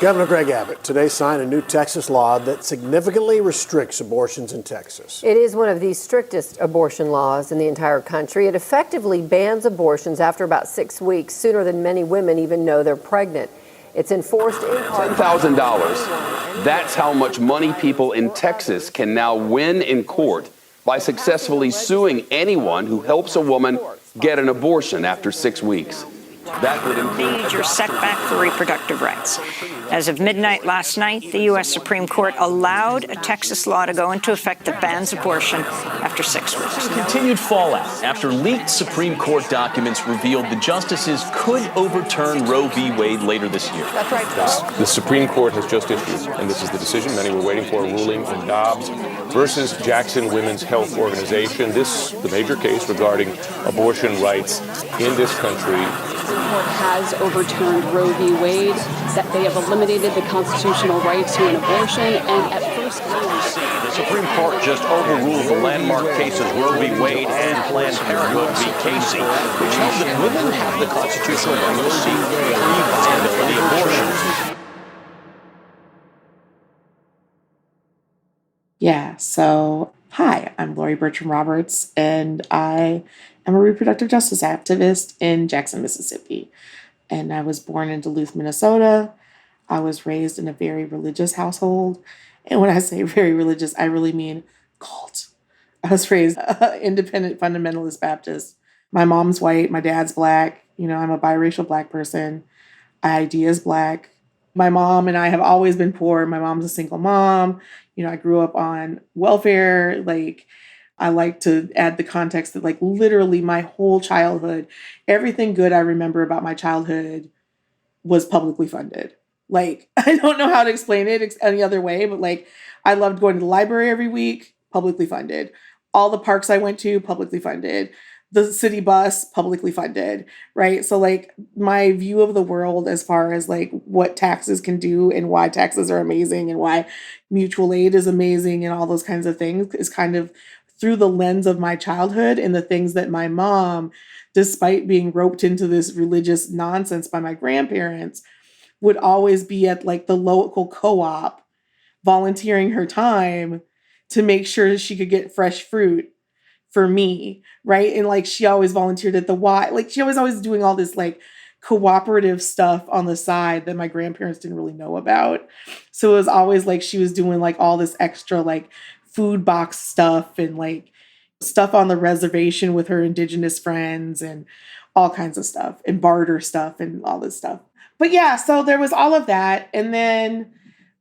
Governor Greg Abbott today signed a new Texas law that significantly restricts abortions in Texas. It is one of the strictest abortion laws in the entire country. It effectively bans abortions after about 6 weeks, sooner than many women even know they're pregnant. It's enforced in part. $10,000. That's how much money people in Texas can now win in court by successfully suing anyone who helps a woman get an abortion after 6 weeks. That would include major setback for reproductive rights. As of midnight last night, the U.S. Supreme Court allowed a Texas law to go into effect that bans abortion after 6 weeks. Continued fallout after leaked Supreme Court documents revealed the justices could overturn Roe v. Wade later this year. That's right. The Supreme Court has just issued, and this is the decision many were waiting for, a ruling in Dobbs versus Jackson Women's Health Organization. This, the major case regarding abortion rights in this country. The Supreme Court has overturned Roe v. Wade, that they have eliminated the constitutional right to an abortion, and at first the Supreme Court just overruled the landmark cases Roe v. Wade and Planned Parenthood v. Casey, which held that women have the constitutional right to seek pre-viability abortions. Yeah, so hi, I'm Lori Bertram Roberts, and I am a reproductive justice activist in Jackson, Mississippi. And I was born in Duluth, Minnesota. I was raised in a very religious household. And when I say very religious, I really mean cult. I was raised independent fundamentalist Baptist. My mom's white, my dad's black. I'm a biracial black person. ID is black. My mom and I have always been poor. My mom's a single mom. I grew up on welfare. I like to add the context that literally my whole childhood, everything good I remember about my childhood was publicly funded. I don't know how to explain it any other way, but I loved going to the library every week, publicly funded. All the parks I went to, publicly funded. The city bus, publicly funded, right? So my view of the world as far as what taxes can do and why taxes are amazing and why mutual aid is amazing and all those kinds of things is kind of through the lens of my childhood and the things that my mom, despite being roped into this religious nonsense by my grandparents, would always be at the local co-op volunteering her time to make sure she could get fresh fruit for me, right? And she always volunteered at the Y. She was always doing all this cooperative stuff on the side that my grandparents didn't really know about. So it was always she was doing all this extra food box stuff and stuff on the reservation with her indigenous friends and all kinds of stuff and barter stuff and all this stuff. But yeah, so there was all of that. And then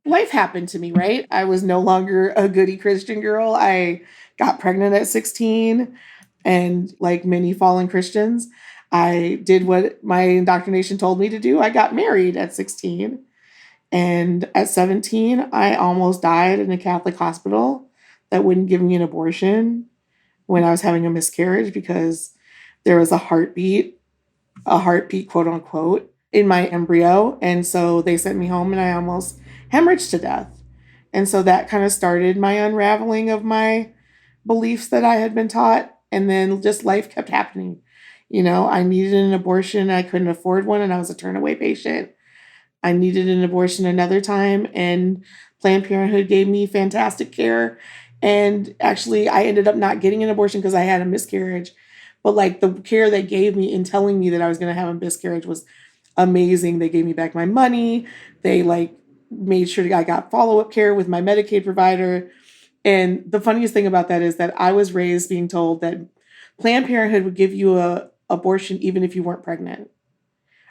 life happened to me, right? I was no longer a goody Christian girl. I got pregnant at 16. And like many fallen Christians, I did what my indoctrination told me to do. I got married at 16. And at 17, I almost died in a Catholic hospital that wouldn't give me an abortion when I was having a miscarriage because there was a heartbeat, quote unquote, in my embryo. And so they sent me home and I almost hemorrhaged to death. And so that kind of started my unraveling of my beliefs that I had been taught. And then just life kept happening. I needed an abortion. I couldn't afford one and I was a turn-away patient. I needed an abortion another time and Planned Parenthood gave me fantastic care. And actually, I ended up not getting an abortion because I had a miscarriage. But the care they gave me in telling me that I was going to have a miscarriage was amazing. They gave me back my money. They made sure I got follow-up care with my Medicaid provider. And the funniest thing about that is that I was raised being told that Planned Parenthood would give you an abortion even if you weren't pregnant.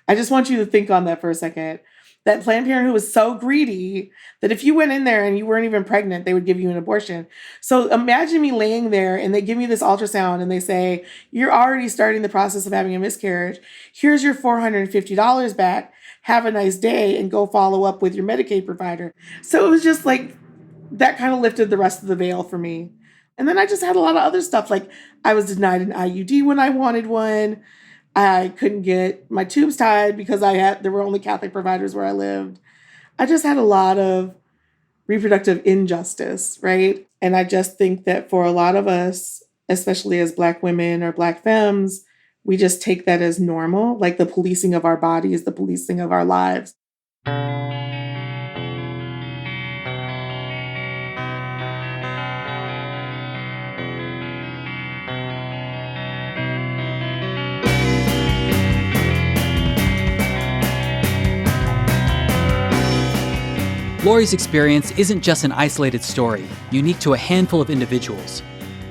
I just want you to think on that for a second. That Planned Parenthood was so greedy that if you went in there and you weren't even pregnant, they would give you an abortion. So imagine me laying there and they give me this ultrasound and they say, you're already starting the process of having a miscarriage. Here's your $450 back. Have a nice day and go follow up with your Medicaid provider. So it was just that kind of lifted the rest of the veil for me. And then I just had a lot of other stuff. I was denied an IUD when I wanted one. I couldn't get my tubes tied because there were only Catholic providers where I lived. I just had a lot of reproductive injustice, right? And I just think that for a lot of us, especially as Black women or Black femmes, we just take that as normal, the policing of our bodies, the policing of our lives. Lori's experience isn't just an isolated story, unique to a handful of individuals.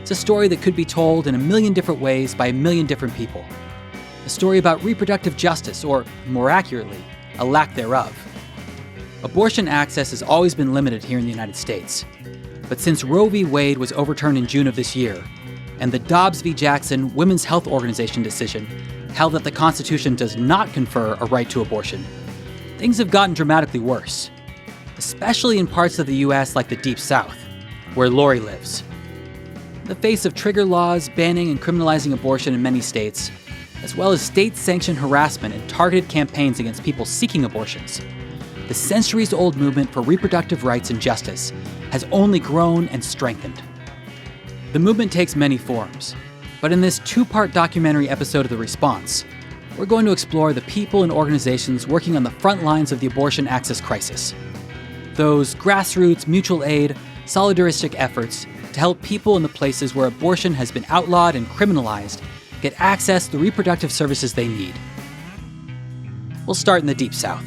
It's a story that could be told in a million different ways by a million different people. A story about reproductive justice, or more accurately, a lack thereof. Abortion access has always been limited here in the United States. But since Roe v. Wade was overturned in June of this year, and the Dobbs v. Jackson Women's Health Organization decision held that the Constitution does not confer a right to abortion, things have gotten dramatically worse, especially in parts of the U.S. like the Deep South, where Lori lives. In the face of trigger laws banning and criminalizing abortion in many states, as well as state-sanctioned harassment and targeted campaigns against people seeking abortions, the centuries-old movement for reproductive rights and justice has only grown and strengthened. The movement takes many forms, but in this two-part documentary episode of The Response, we're going to explore the people and organizations working on the front lines of the abortion access crisis. Those grassroots, mutual aid, solidaristic efforts to help people in the places where abortion has been outlawed and criminalized get access to the reproductive services they need. We'll start in the Deep South.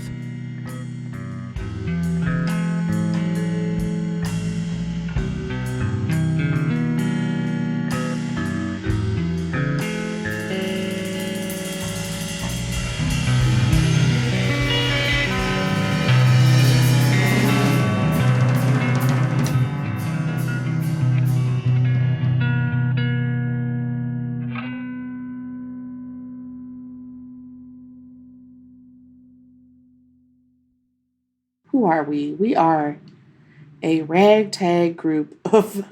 Who are we? We are a ragtag group of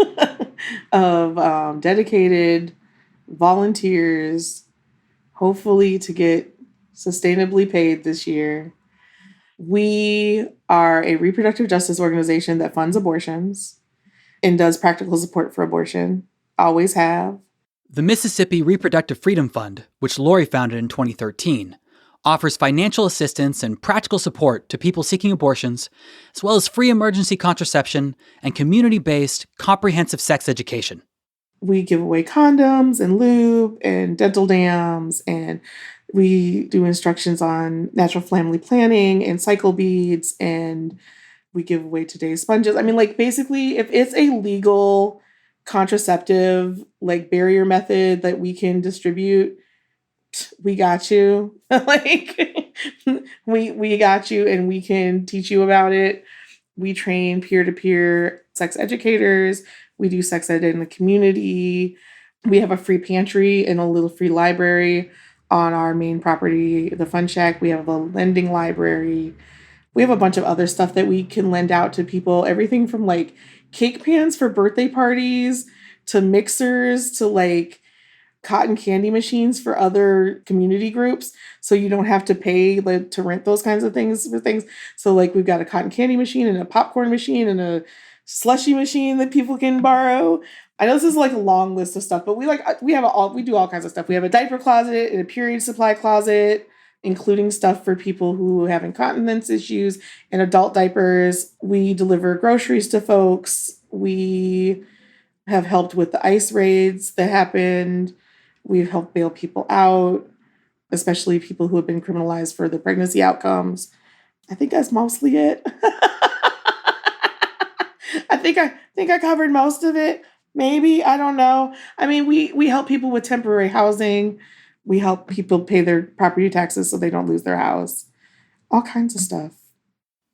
dedicated volunteers, hopefully to get sustainably paid this year. We are a reproductive justice organization that funds abortions and does practical support for abortion. Always have. The Mississippi Reproductive Freedom Fund, which Lori founded in 2013, offers financial assistance and practical support to people seeking abortions, as well as free emergency contraception and community-based comprehensive sex education. We give away condoms and lube and dental dams, and we do instructions on natural family planning and cycle beads, and we give away today's sponges. I mean, like, basically, if it's a legal contraceptive, like, barrier method that we can distribute, we got you. Like, we got you, and we can teach you about it. We train peer-to-peer sex educators. We do sex ed in the community. We have a free pantry and a little free library on our main property, the Fun Shack. We have a lending library. We have a bunch of other stuff that we can lend out to people. Everything from like cake pans for birthday parties to mixers to like cotton candy machines for other community groups. So you don't have to pay like to rent those kinds of things for things. So like we've got a cotton candy machine and a popcorn machine and a slushy machine that people can borrow. I know this is like a long list of stuff, but we do all kinds of stuff. We have a diaper closet and a period supply closet, including stuff for people who have incontinence issues and adult diapers. We deliver groceries to folks. We have helped with the ICE raids that happened. We've helped bail people out, especially people who have been criminalized for the pregnancy outcomes. I think that's mostly it. I think I covered most of it. Maybe, I don't know. I mean, we help people with temporary housing. We help people pay their property taxes so they don't lose their house. All kinds of stuff.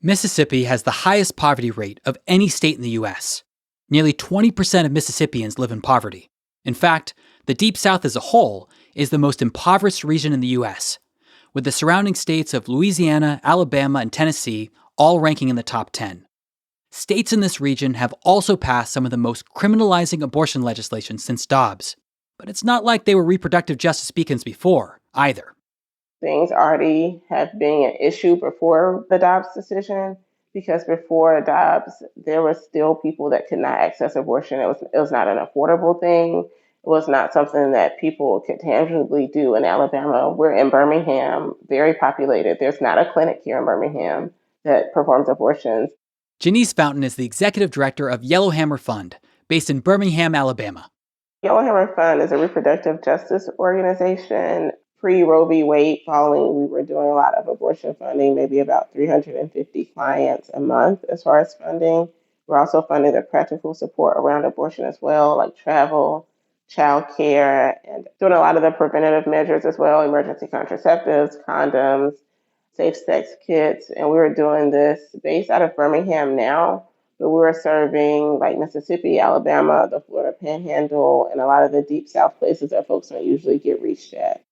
Mississippi has the highest poverty rate of any state in the U.S. Nearly 20% of Mississippians live in poverty. In fact, the Deep South as a whole is the most impoverished region in the U.S., with the surrounding states of Louisiana, Alabama, and Tennessee all ranking in the top 10. States in this region have also passed some of the most criminalizing abortion legislation since Dobbs. But it's not like they were reproductive justice beacons before, either. Things already have been an issue before the Dobbs decision, because before Dobbs, there were still people that could not access abortion. It was not an affordable thing. It was not something that people could tangibly do in Alabama. We're in Birmingham, very populated. There's not a clinic here in Birmingham that performs abortions. Janice Fountain is the executive director of Yellowhammer Fund, based in Birmingham, Alabama. Yellowhammer Fund is a reproductive justice organization pre-Roe v. Wade following, we were doing a lot of abortion funding, maybe about 350 clients a month as far as funding. We're also funding the practical support around abortion as well, like travel, childcare, and doing a lot of the preventative measures as well, emergency contraceptives, condoms, safe sex kits. And we were doing this based out of Birmingham now, but we were serving like Mississippi, Alabama, the Florida Panhandle, and a lot of the deep South places that folks don't usually get reached at.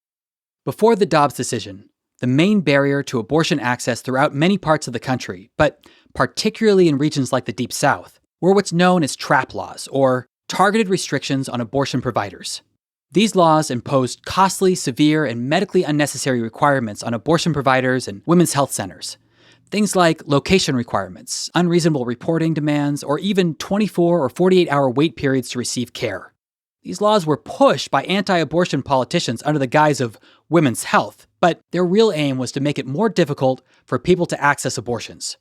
Before the Dobbs decision, the main barrier to abortion access throughout many parts of the country, but particularly in regions like the Deep South, were what's known as trap laws, or targeted restrictions on abortion providers. These laws imposed costly, severe, and medically unnecessary requirements on abortion providers and women's health centers. Things like location requirements, unreasonable reporting demands, or even 24 or 48-hour wait periods to receive care. These laws were pushed by anti-abortion politicians under the guise of women's health, but their real aim was to make it more difficult for people to access abortions.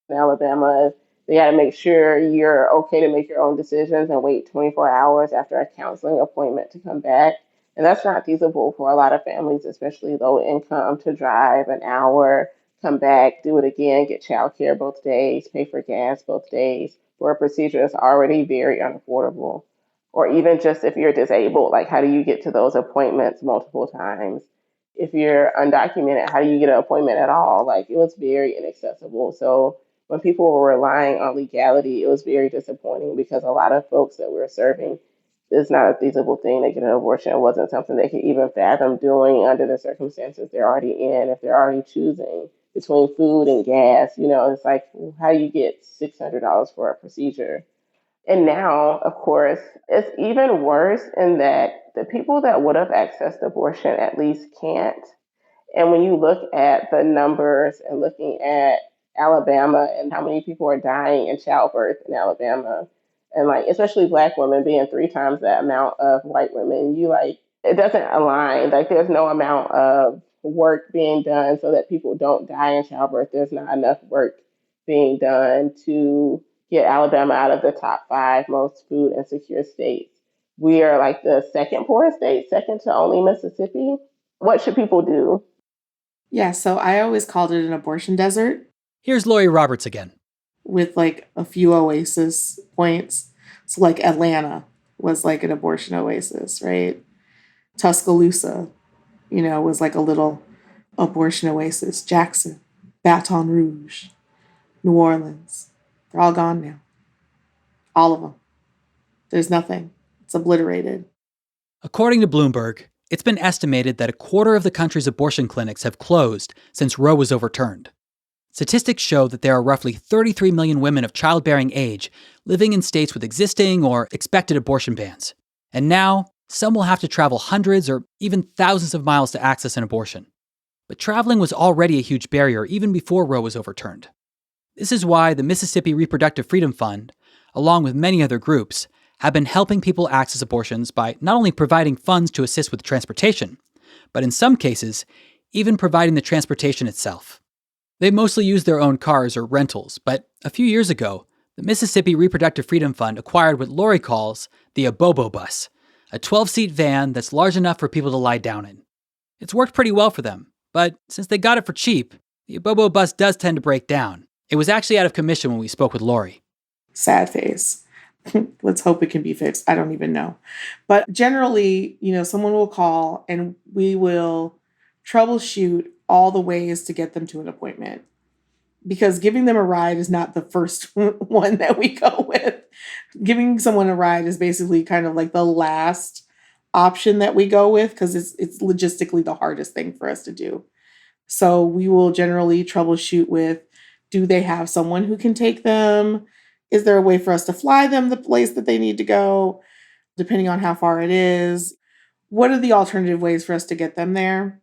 In Alabama, they got to make sure you're okay to make your own decisions and wait 24 hours after a counseling appointment to come back. And that's not feasible for a lot of families, especially low income, to drive an hour, come back, do it again, get childcare both days, pay for gas both days, for a procedure that's already very unaffordable. Or even just if you're disabled, like how do you get to those appointments multiple times? If you're undocumented, how do you get an appointment at all? Like it was very inaccessible. So when people were relying on legality, it was very disappointing because a lot of folks that we were serving, it's not a feasible thing to get an abortion. It wasn't something they could even fathom doing under the circumstances they're already in. If they're already choosing between food and gas, it's like, how do you get $600 for a procedure? And now, of course, it's even worse in that the people that would have accessed abortion at least can't. And when you look at the numbers and looking at Alabama and how many people are dying in childbirth in Alabama, and like especially Black women being 3 times that amount of white women, it doesn't align. Like there's no amount of work being done so that people don't die in childbirth. There's not enough work being done to get Alabama out of the top 5 most food insecure states. We are like the second poorest state, second to only Mississippi. What should people do? Yeah, so I always called it an abortion desert. Here's Lori Roberts again. With like a few oasis points. So like Atlanta was like an abortion oasis, right? Tuscaloosa, was like a little abortion oasis. Jackson, Baton Rouge, New Orleans. They're all gone now. All of them. There's nothing. It's obliterated. According to Bloomberg, it's been estimated that a quarter of the country's abortion clinics have closed since Roe was overturned. Statistics show that there are roughly 33 million women of childbearing age living in states with existing or expected abortion bans. And now, some will have to travel hundreds or even thousands of miles to access an abortion. But traveling was already a huge barrier even before Roe was overturned. This is why the Mississippi Reproductive Freedom Fund, along with many other groups, have been helping people access abortions by not only providing funds to assist with transportation, but in some cases, even providing the transportation itself. They mostly use their own cars or rentals, but a few years ago, the Mississippi Reproductive Freedom Fund acquired what Lori calls the Abobo bus, a 12-seat van that's large enough for people to lie down in. It's worked pretty well for them, but since they got it for cheap, the Abobo bus does tend to break down. It was actually out of commission when we spoke with Lori. Sad face. Let's hope it can be fixed. I don't even know. But generally, someone will call and we will troubleshoot all the ways to get them to an appointment. Because giving them a ride is not the first one that we go with. Giving someone a ride is basically kind of like the last option that we go with because it's logistically the hardest thing for us to do. So we will generally troubleshoot with, do they have someone who can take them? Is there a way for us to fly them the place that they need to go, depending on how far it is? What are the alternative ways for us to get them there?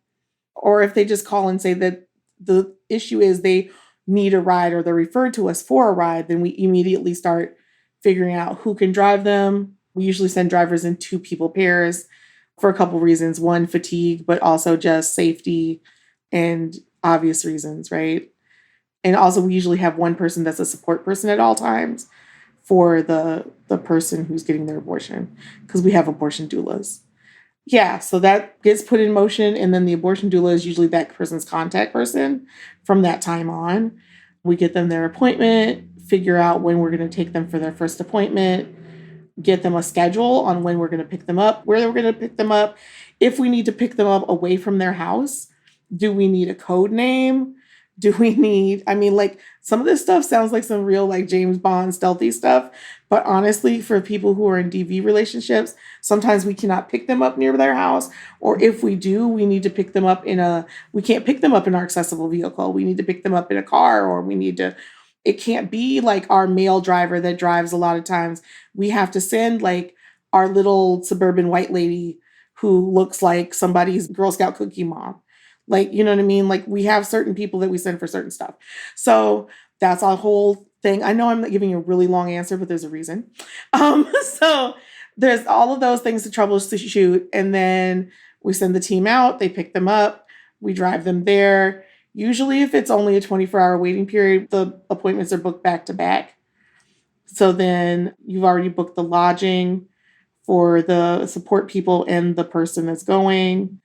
Or if they just call and say that the issue is they need a ride or they're referred to us for a ride, then we immediately start figuring out who can drive them. We usually send drivers in 2 people pairs for a couple reasons. One, fatigue, but also just safety and obvious reasons, right? And also we usually have one person that's a support person at all times for the person who's getting their abortion because we have abortion doulas. Yeah, so that gets put in motion, and then the abortion doula is usually that person's contact person from that time on. We get them their appointment, figure out when we're going to take them for their first appointment, get them a schedule on when we're going to pick them up, where we're going to pick them up. If we need to pick them up away from their house, do we need a code name? Do we need, I mean, like some of this stuff sounds like some real like James Bond stealthy stuff. But honestly, for people who are in DV relationships, sometimes we cannot pick them up near their house. Or if we do, we need to pick them up we can't pick them up in our accessible vehicle. We need to pick them up in a car, or it can't be like our male driver that drives a lot of times. We have to send like our little suburban white lady who looks like somebody's Girl Scout cookie mom. Like, you know what I mean? Like we have certain people that we send for certain stuff. So that's a whole thing. I know I'm not giving you a really long answer, but there's a reason. So there's all of those things to troubleshoot. And then we send the team out, they pick them up, we drive them there. Usually if it's only a 24-hour waiting period, the appointments are booked back to back. So then you've already booked the lodging for the support people and the person that's going.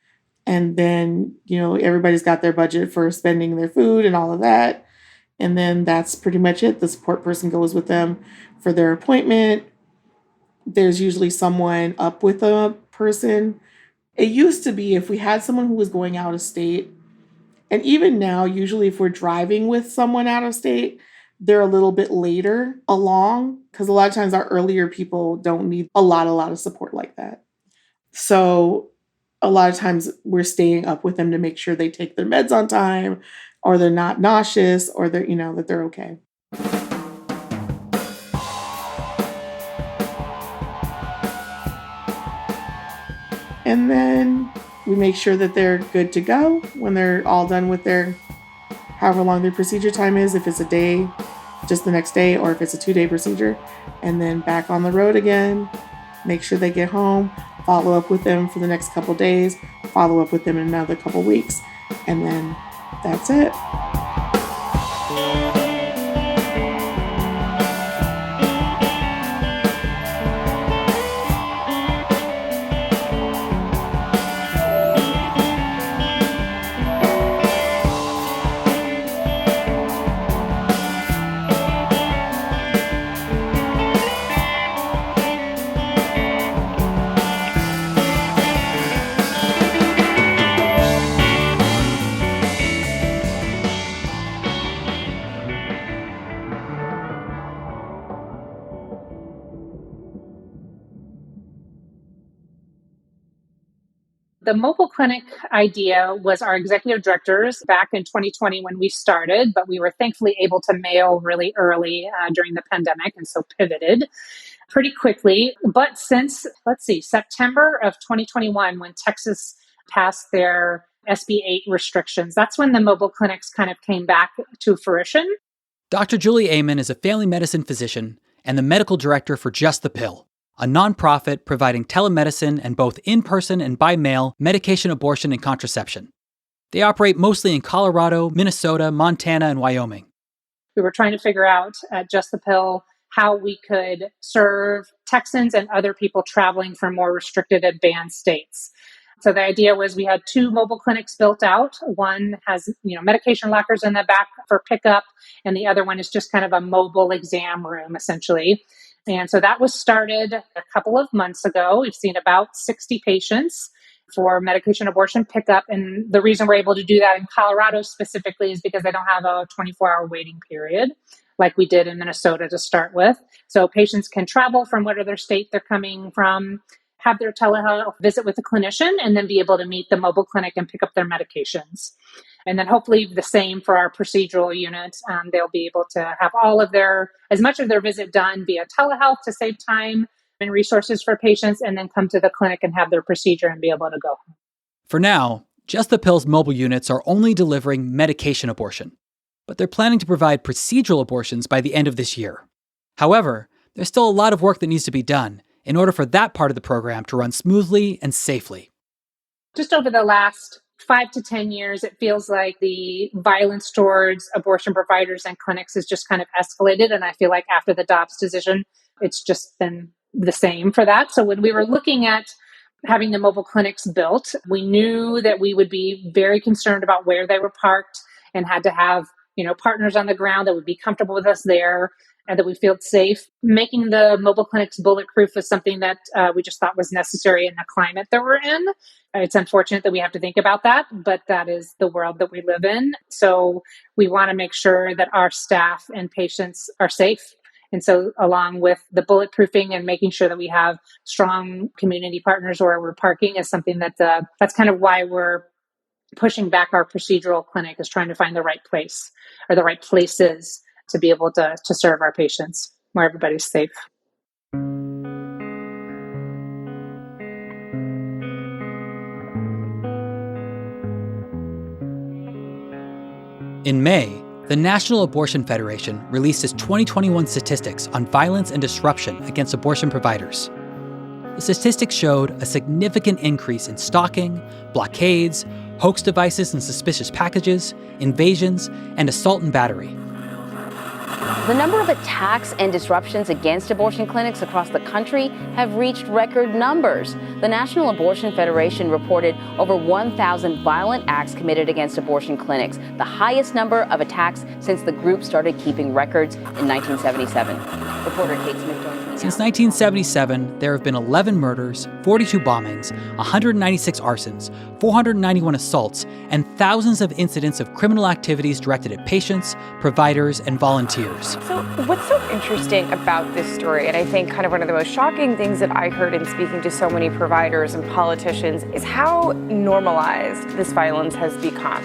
And then, everybody's got their budget for spending their food and all of that. And then that's pretty much it. The support person goes with them for their appointment. There's usually someone up with a person. It used to be if we had someone who was going out of state, and even now, usually if we're driving with someone out of state, they're a little bit later along because a lot of times our earlier people don't need a lot of support like that. So a lot of times we're staying up with them to make sure they take their meds on time, or they're not nauseous, or they're, that they're okay. And then we make sure that they're good to go when they're all done with however long their procedure time is, if it's a day, just the next day, or if it's a 2-day procedure, and then back on the road again, make sure they get home, follow up with them for the next couple days, follow up with them in another couple weeks, and then that's it. The mobile clinic idea was our executive directors back in 2020 when we started, but we were thankfully able to mail really early during the pandemic, and so pivoted pretty quickly. But since, September of 2021, when Texas passed their SB 8 restrictions, that's when the mobile clinics kind of came back to fruition. Dr. Julie Amen is a family medicine physician and the medical director for Just the Pill, a nonprofit providing telemedicine and both in-person and by mail medication abortion and contraception. They operate mostly in Colorado, Minnesota, Montana, and Wyoming. We were trying to figure out at Just the Pill how we could serve Texans and other people traveling from more restricted and banned states. So the idea was we had 2 mobile clinics built out. One has, medication lockers in the back for pickup, and the other one is just kind of a mobile exam room, essentially. And so that was started a couple of months ago. We've seen about 60 patients for medication abortion pickup. And the reason we're able to do that in Colorado specifically is because they don't have a 24-hour waiting period like we did in Minnesota to start with. So patients can travel from whatever state they're coming from, have their telehealth visit with a clinician, and then be able to meet the mobile clinic and pick up their medications. And then hopefully the same for our procedural unit. They'll be able to have as much of their visit done via telehealth to save time and resources for patients, and then come to the clinic and have their procedure and be able to go home. For now, Just the Pill's mobile units are only delivering medication abortion, but they're planning to provide procedural abortions by the end of this year. However, there's still a lot of work that needs to be done in order for that part of the program to run smoothly and safely. Just over the last 5 to 10 years, it feels like the violence towards abortion providers and clinics has just kind of escalated. And I feel like after the Dobbs decision, it's just been the same for that. So when we were looking at having the mobile clinics built, we knew that we would be very concerned about where they were parked and had to have, partners on the ground that would be comfortable with us there and that we feel safe. Making the mobile clinics bulletproof was something that we just thought was necessary in the climate that we're in. It's unfortunate that we have to think about that, but that is the world that we live in. So we want to make sure that our staff and patients are safe. And so along with the bulletproofing and making sure that we have strong community partners where we're parking is something that that's kind of why we're pushing back our procedural clinic, is trying to find the right place or the right places to be able to serve our patients where everybody's safe. In May, the National Abortion Federation released its 2021 statistics on violence and disruption against abortion providers. The statistics showed a significant increase in stalking, blockades, hoax devices and suspicious packages, invasions, and assault and battery. The number of attacks and disruptions against abortion clinics across the country have reached record numbers. The National Abortion Federation reported over 1,000 violent acts committed against abortion clinics, the highest number of attacks since the group started keeping records in 1977. Reporter Kate Smith joins me now. Since 1977, there have been 11 murders, 42 bombings, 196 arsons, 491 assaults, and thousands of incidents of criminal activities directed at patients, providers, and volunteers. So what's so interesting about this story, and I think kind of one of the most shocking things that I heard in speaking to so many providers and politicians, is how normalized this violence has become.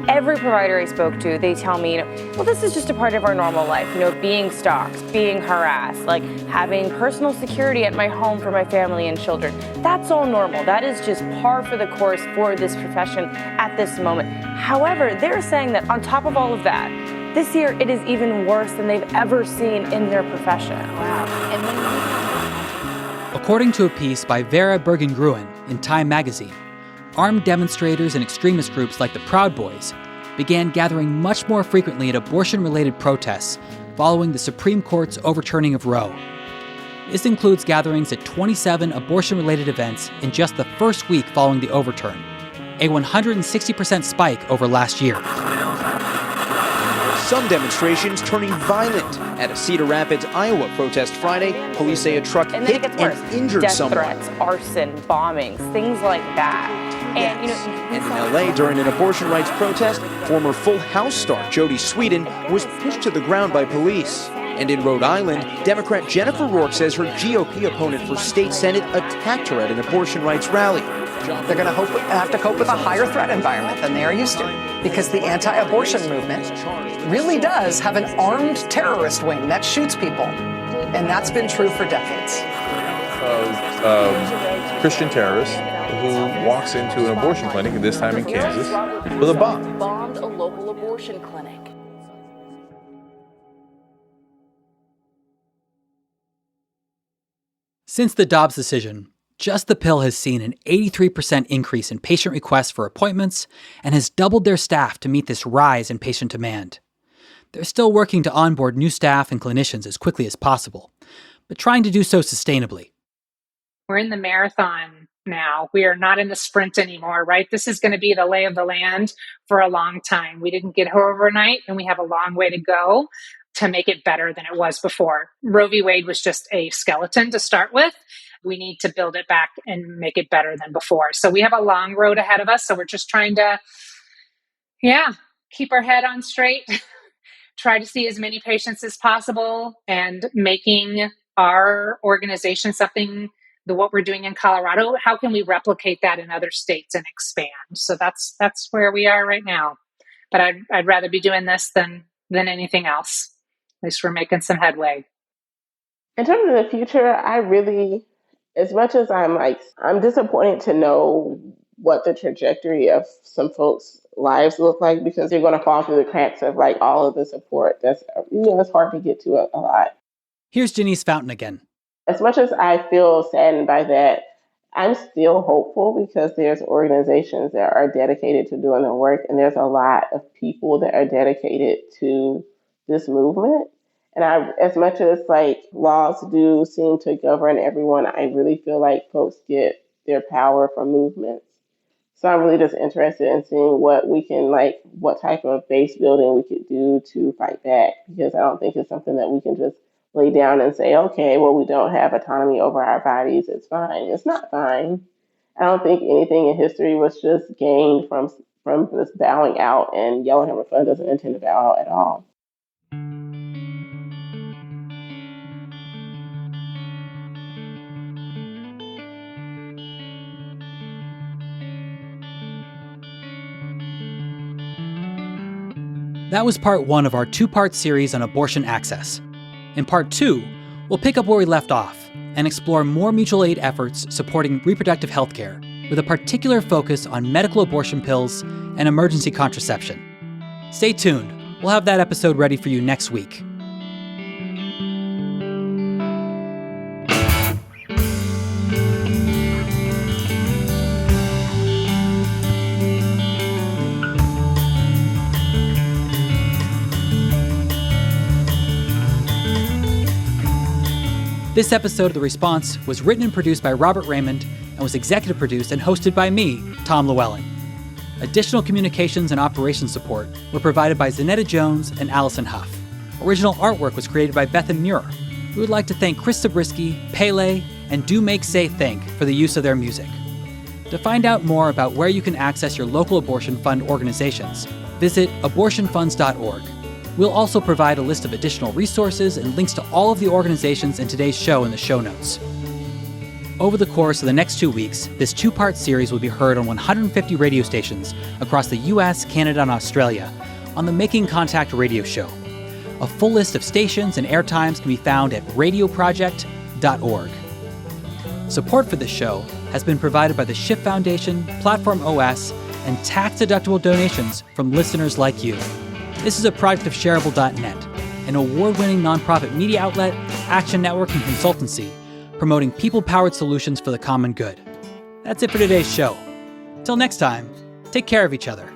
Every provider I spoke to, they tell me, well, this is just a part of our normal life, being stalked, being harassed, like having personal security at my home for my family and children. That's all normal. That is just par for the course for this profession at this moment. However, they're saying that on top of all of that, this year it is even worse than they've ever seen in their profession. Wow. According to a piece by Vera Bergen-Gruen in Time magazine, armed demonstrators and extremist groups like the Proud Boys began gathering much more frequently at abortion-related protests following the Supreme Court's overturning of Roe. This includes gatherings at 27 abortion-related events in just the first week following the overturn, a 160% spike over last year. Some demonstrations turning violent. At a Cedar Rapids, Iowa protest Friday, police say a truck hit and injured someone. Death threats, arson, bombings, things like that. And, And in LA, during an abortion rights protest, former Full House star Jodie Sweetin was pushed to the ground by police. And in Rhode Island, Democrat Jennifer Rourke says her GOP opponent for state senate attacked her at an abortion rights rally. They're going to have to cope with a higher threat environment than they are used to, because the anti-abortion movement really does have an armed terrorist wing that shoots people, and that's been true for decades. Christian terrorist who walks into an abortion clinic, this time in Kansas, with a bomb. Bombed a local abortion clinic. Since the Dobbs decision, Just the Pill has seen an 83% increase in patient requests for appointments and has doubled their staff to meet this rise in patient demand. They're still working to onboard new staff and clinicians as quickly as possible, but trying to do so sustainably. We're in the marathon now. We are not in the sprint anymore, right? This is going to be the lay of the land for a long time. We didn't get here overnight, and we have a long way to go to make it better than it was before. Roe v. Wade was just a skeleton to start with. We need to build it back and make it better than before. So we have a long road ahead of us. So we're just trying to, keep our head on straight, try to see as many patients as possible, and making our organization something, what we're doing in Colorado, how can we replicate that in other states and expand? So that's where we are right now. But I'd rather be doing this than anything else. At least we're making some headway. In terms of the future, as much as I'm disappointed to know what the trajectory of some folks' lives look like, because you're going to fall through the cracks of all of the support. That's it's hard to get to a lot. Here's Janice Fountain again. As much as I feel saddened by that, I'm still hopeful, because there's organizations that are dedicated to doing the work, and there's a lot of people that are dedicated to this movement. And as much as laws do seem to govern everyone, I really feel like folks get their power from movements. So I'm really just interested in seeing what type of base building we could do to fight back, because I don't think it's something that we can just lay down and say, okay, well, we don't have autonomy over our bodies. It's fine. It's not fine. I don't think anything in history was just gained from this bowing out, and Yellow Hammer Fund doesn't intend to bow out at all. That was part one of our two-part series on abortion access. In part two, we'll pick up where we left off and explore more mutual aid efforts supporting reproductive health care, with a particular focus on medical abortion pills and emergency contraception. Stay tuned. We'll have that episode ready for you next week. This episode of The Response was written and produced by Robert Raymond and was executive produced and hosted by me, Tom Llewellyn. Additional communications and operations support were provided by Zanetta Jones and Allison Huff. Original artwork was created by Bethan Muir. We would like to thank Chris Zabriskie, Pele, and Do Make Say Think for the use of their music. To find out more about where you can access your local abortion fund organizations, visit abortionfunds.org. We'll also provide a list of additional resources and links to all of the organizations in today's show in the show notes. Over the course of the next 2 weeks, this two-part series will be heard on 150 radio stations across the US, Canada, and Australia on the Making Contact radio show. A full list of stations and airtimes can be found at radioproject.org. Support for this show has been provided by the Shift Foundation, Platform OS, and tax-deductible donations from listeners like you. This is a project of Shareable.net, an award-winning nonprofit media outlet, action network, and consultancy promoting people-powered solutions for the common good. That's it for today's show. Till next time, take care of each other.